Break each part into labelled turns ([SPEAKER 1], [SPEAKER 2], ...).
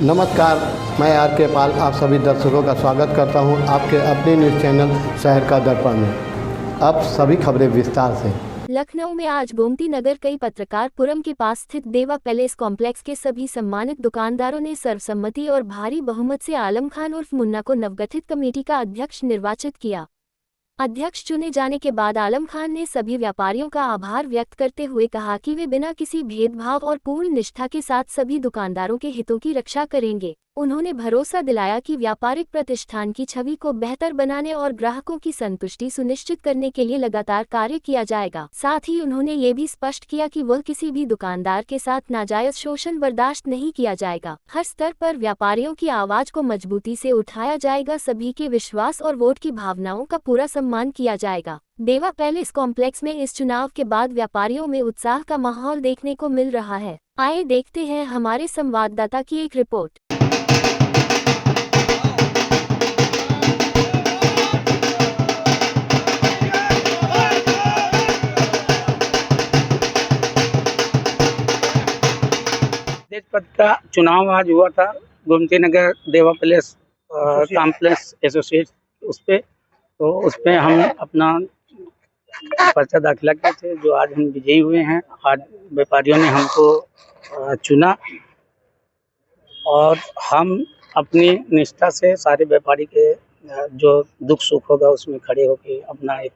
[SPEAKER 1] नमस्कार, मैं आर के पाल आप सभी दर्शकों का स्वागत करता हूं आपके अपने न्यूज़ चैनल शहर का दर्पण में। अब सभी खबरें विस्तार से।
[SPEAKER 2] लखनऊ में आज गोमती नगर कई पत्रकारपुरम के पास स्थित देवा पैलेस कॉम्प्लेक्स के सभी सम्मानित दुकानदारों ने सर्वसम्मति और भारी बहुमत से आलम खान उर्फ मुन्ना को नवगठित कमेटी का अध्यक्ष निर्वाचित किया। अध्यक्ष चुने जाने के बाद आलम खान ने सभी व्यापारियों का आभार व्यक्त करते हुए कहा कि वे बिना किसी भेदभाव और पूर्ण निष्ठा के साथ सभी दुकानदारों के हितों की रक्षा करेंगे। उन्होंने भरोसा दिलाया कि व्यापारिक प्रतिष्ठान की छवि को बेहतर बनाने और ग्राहकों की संतुष्टि सुनिश्चित करने के लिए लगातार कार्य किया जाएगा। साथ ही उन्होंने ये भी स्पष्ट किया कि वह किसी भी दुकानदार के साथ नाजायज शोषण बर्दाश्त नहीं किया जाएगा। हर स्तर पर व्यापारियों की आवाज को मजबूती से उठाया जाएगा। सभी के विश्वास और वोट की भावनाओं का पूरा सम्मान किया जाएगा। देवा पैलेस कॉम्प्लेक्स में इस चुनाव के बाद व्यापारियों में उत्साह का माहौल देखने को मिल रहा है। आइए देखते हैं हमारे संवाददाता की एक रिपोर्ट।
[SPEAKER 3] अध्यक्ष पद का चुनाव आज हुआ था गोमती नगर देवा पैलेस कॉम्प्लेक्स एसोसिएट उस पे हम अपना पर्चा दाखिला किए थे, जो आज हम विजयी हुए हैं। आज व्यापारियों ने हमको चुना और हम अपनी निष्ठा से सारे व्यापारी के जो दुख सुख होगा उसमें खड़े होकर अपना एक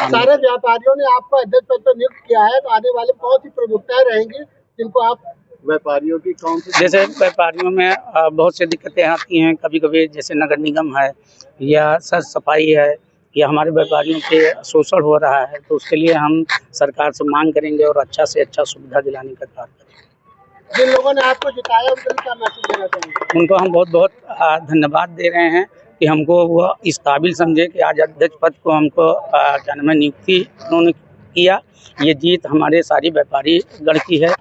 [SPEAKER 4] सारे व्यापारियों ने आपको अध्यक्ष पद पर नियुक्त किया है, तो आने वाले बहुत सी प्रमुखताएं रहेंगी जिनको आप
[SPEAKER 1] व्यापारियों की कौन सी?
[SPEAKER 3] जैसे व्यापारियों में बहुत सी दिक्कतें आती हैं। कभी कभी जैसे नगर निगम है या सर सफाई है या हमारे व्यापारियों के शोषण हो रहा है, तो उसके लिए हम सरकार से मांग करेंगे और अच्छा से अच्छा सुविधा दिलाने का कार्य करेंगे।
[SPEAKER 4] जिन लोगों ने आपको जिताया उनको क्या मैसेज देना चाहेंगे?
[SPEAKER 3] उनको हम बहुत बहुत धन्यवाद दे रहे हैं कि हमको वह इस काबिल समझे कि आज अध्यक्ष पद को हमको क्या नाम है नियुक्ति उन्होंने किया। ये जीत हमारे सारी व्यापारी गण की है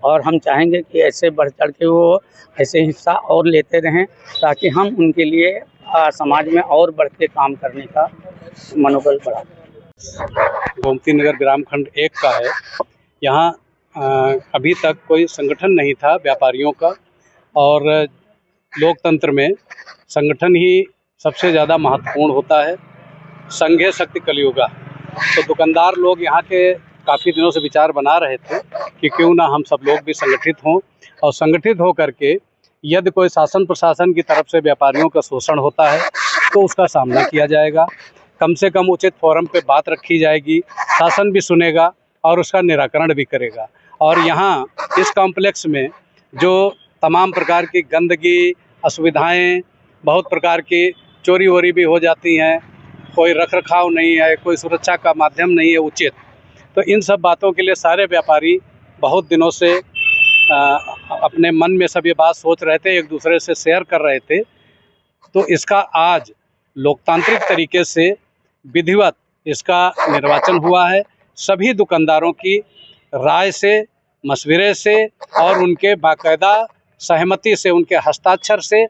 [SPEAKER 3] और हम चाहेंगे कि ऐसे बढ़ चढ़ के वो ऐसे हिस्सा और लेते रहें ताकि हम उनके लिए समाज में और बढ़ के काम करने का मनोबल बढ़ा।
[SPEAKER 5] गोमती नगर ग्राम खंड 1 का है। यहाँ अभी तक कोई संगठन नहीं था व्यापारियों का, और लोकतंत्र में संगठन ही सबसे ज़्यादा महत्वपूर्ण होता है। संघे शक्ति कलियुगा। तो दुकानदार लोग यहाँ के काफ़ी दिनों से विचार बना रहे थे कि क्यों ना हम सब लोग भी संगठित हों, और संगठित हो करके यदि कोई शासन प्रशासन की तरफ से व्यापारियों का शोषण होता है तो उसका सामना किया जाएगा। कम से कम उचित फोरम पे बात रखी जाएगी, शासन भी सुनेगा और उसका निराकरण भी करेगा। और यहाँ इस कॉम्प्लेक्स में जो तमाम प्रकार की गंदगी, असुविधाएं, बहुत प्रकार की चोरी वोरी भी हो जाती हैं, कोई रख रखाव नहीं है, कोई सुरक्षा का माध्यम नहीं है उचित, तो इन सब बातों के लिए सारे व्यापारी बहुत दिनों से अपने मन में सब ये बात सोच रहे थे, एक दूसरे से शेयर कर रहे थे। तो इसका आज लोकतांत्रिक तरीके से विधिवत इसका निर्वाचन हुआ है। सभी दुकानदारों की राय से, मशवरे से और उनके बाकायदा सहमति से, उनके हस्ताक्षर से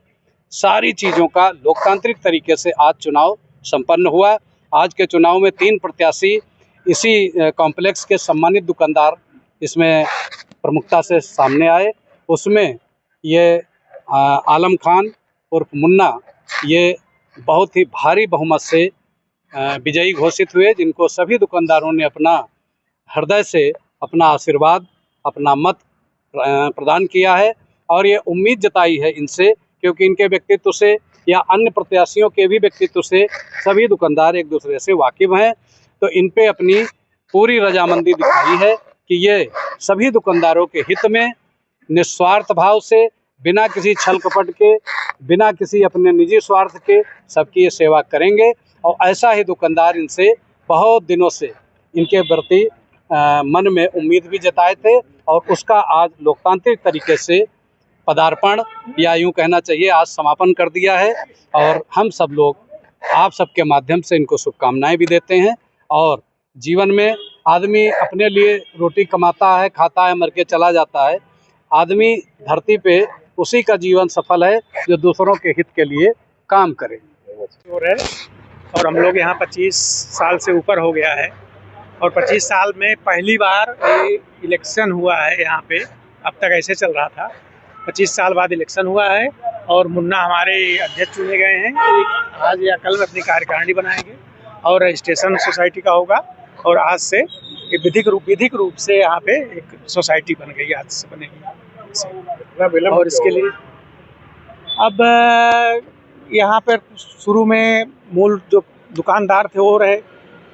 [SPEAKER 5] सारी चीज़ों का लोकतांत्रिक तरीके से आज चुनाव संपन्न हुआ। आज के चुनाव में 3 प्रत्याशी इसी कॉम्प्लेक्स के सम्मानित दुकानदार इसमें प्रमुखता से सामने आए। उसमें ये आलम खान उर्फ मुन्ना ये बहुत ही भारी बहुमत से विजयी घोषित हुए, जिनको सभी दुकानदारों ने अपना हृदय से अपना आशीर्वाद, अपना मत प्रदान किया है। और ये उम्मीद जताई है इनसे, क्योंकि इनके व्यक्तित्व से या अन्य प्रत्याशियों के भी व्यक्तित्व से सभी दुकानदार एक दूसरे से वाकिफ हैं। तो इन पे अपनी पूरी रजामंदी दिखाई है कि ये सभी दुकानदारों के हित में निस्वार्थ भाव से, बिना किसी छल कपट के, बिना किसी अपने निजी स्वार्थ के सबकी ये सेवा करेंगे। और ऐसा ही दुकानदार इनसे बहुत दिनों से इनके प्रति मन में उम्मीद भी जताए थे, और उसका आज लोकतांत्रिक तरीके से पदार्पण या यूँ कहना चाहिए आज समापन कर दिया है। और हम सब लोग आप सबके माध्यम से इनको शुभकामनाएं भी देते हैं। और जीवन में आदमी अपने लिए रोटी कमाता है, खाता है, मर के चला जाता है। आदमी धरती पे उसी का जीवन सफल है जो दूसरों के हित के लिए काम करे।
[SPEAKER 6] और हम लोग यहाँ 25 साल से ऊपर हो गया है, और 25 साल में पहली बार इलेक्शन हुआ है यहाँ पे। अब तक ऐसे चल रहा था। 25 साल बाद इलेक्शन हुआ है और मुन्ना हमारे अध्यक्ष चुने गए हैं। आज या कल में अपनी कार्यकारिणी बनाएंगे और रजिस्ट्रेशन सोसाइटी का होगा और आज से ये विधिक रूप से यहाँ पे एक सोसाइटी बन गई, आज से बनेगी। और इसके लिए अब यहाँ पर शुरू में मूल जो दुकानदार थे वो रहे,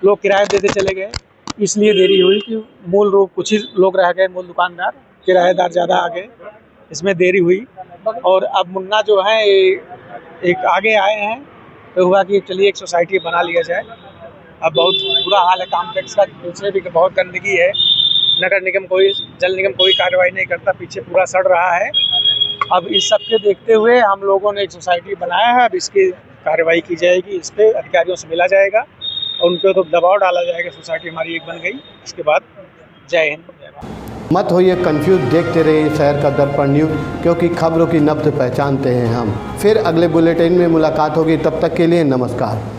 [SPEAKER 6] लोग किराया देते चले गए, इसलिए देरी हुई कि मूल रूप कुछ ही लोग रह गए, मूल दुकानदार, किराएदार ज़्यादा आ गए, इसमें देरी हुई। और अब मुन्ना जो है एक आगे आए हैं तो हुआ कि चलिए एक सोसाइटी बना लिया जाए। अब बहुत बुरा हाल है कॉम्प्लेक्स का, पीछे भी बहुत गंदगी है, नगर निगम जल निगम कोई कार्रवाई नहीं करता, पीछे पूरा सड़ रहा है। अब इस सब के देखते हुए हम लोगों ने एक सोसाइटी बनाया है, अब इसकी कार्रवाई की जाएगी, इस पर अधिकारियों से मिला जाएगा और उनके तो दबाव डाला जाएगा। सोसाइटी हमारी एक बन गई, इसके बाद जय हिंद।
[SPEAKER 1] मत होइए कंफ्यूज, देखते रहिए शहर का दर्पण न्यूज़, क्योंकि खबरों की नब्ज़ पहचानते हैं हम। फिर अगले बुलेटिन में मुलाकात होगी, तब तक के लिए नमस्कार।